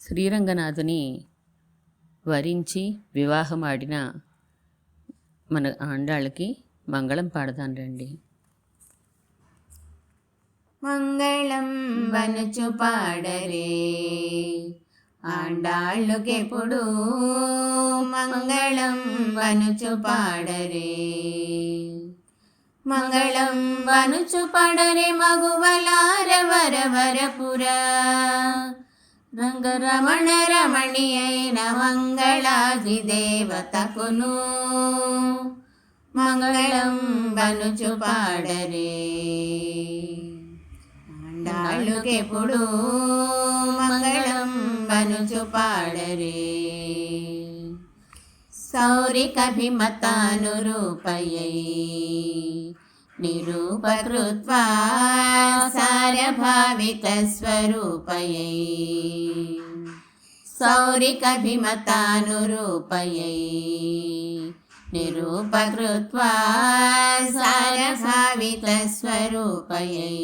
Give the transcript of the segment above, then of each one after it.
శ్రీరంగనాథుని వరించి వివాహమాడిన మన ఆండాళ్ళకి మంగళం పాడదాం రండి. మంగళం వనుచు పాడరే ఆండాళ్ళుకెప్పుడు, మంగళం వనుచు పాడరే. మంగళం వనుచు పాడరే మగువలార వరవరపుర, రంగరమణ రమణి అయిన మంగళాది దేవతకును మంగళం వనుచు పాడరే. ఆండాళ్ళుకెప్పుడు మంగళం వనుచు పాడరే. సౌరికభిమతానురూపయై నిరూపకృత్వా సారభావిత స్వరూపయై, సౌరికభిమతానురూపయై నిరూపకృత్వా సారభావిత స్వరూపయై.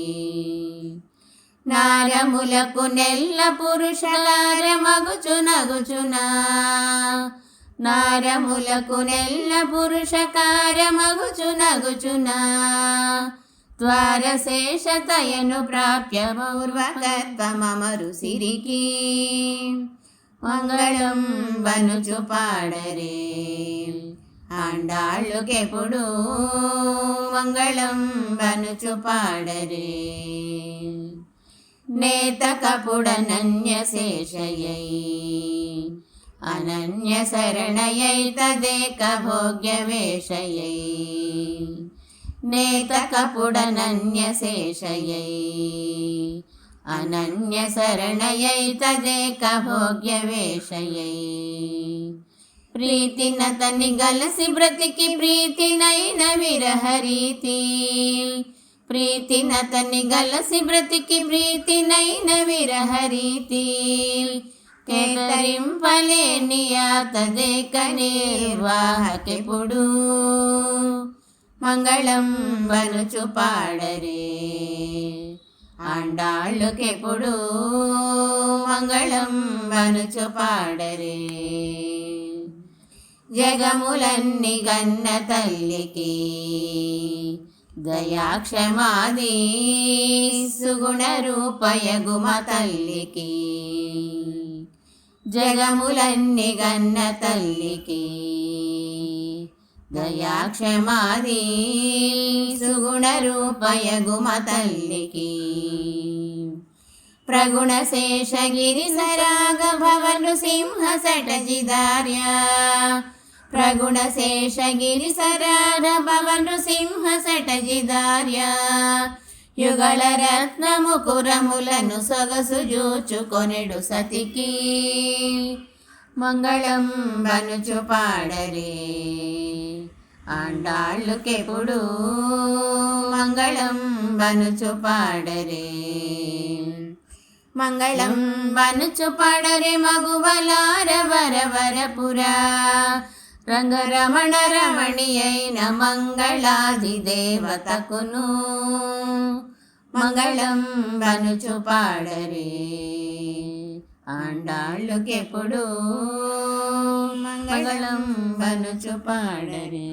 నారములకు నెల్ల పురుషకారమగుచు నగుచునా, నారములకు నెల్ల పురుషకారమగుచు నగుచునా. ద్వారశేషతయను ప్రాప్య పౌర్వకత్వమరు సిరికి మంగళం వనుచు పాడరే. ఆండాళ్ళుకెప్పుడు మంగళం వనుచు పాడరే. నేతకపుడనన్యశేషయై అనన్య శరణయై తదేక భోగ్యవేషయై, నేతకపుడనన్యశేషయై అనన్య శరణయై తదేక భోగ్యవేషయై. ప్రీతినతని గలసి బ్రతికి ప్రీతినైన విరహరీతి, ప్రీతినతని గలసి బ్రతికి ప్రీతినైన విరహరీతి. కేతరింపలేనియా తదేక నిర్వాహకెప్పుడు మంగళం వనుచు పాడరే. ఆండాళ్ళుకెప్పుడు మంగళం వనుచు పాడరే. జగములన్ని గన్న తల్లికి దయాక్షమాది సుగుణ రూపయగుమ తల్లికి, జగములన్ని గన్న తల్లికి దయాక్షమాది సుగుణ రూపయగుమ తల్లికి. ప్రగుణ శేషగిరి సరాగ భవను సింహ సటజిదార్య, ప్రగుణ శేషగిరి సరాగ భవను సింహ సటజిదార్య. యుగళ రత్న ముకురములను సొగసు జూచుకొనెడు సతికి మంగళం వనుచు పాడరే. ఆండాళ్ళుకెప్పుడు మంగళం వనుచు పాడరే. మంగళం వనుచు పాడరే మగువలార వరవరపుర, రంగరమణ రమణి అయిన మంగళాది దేవతకును మంగళం వనుచు పాడరే. ఆండాళ్ళుకెప్పుడు మంగళం వనుచు పాడరే.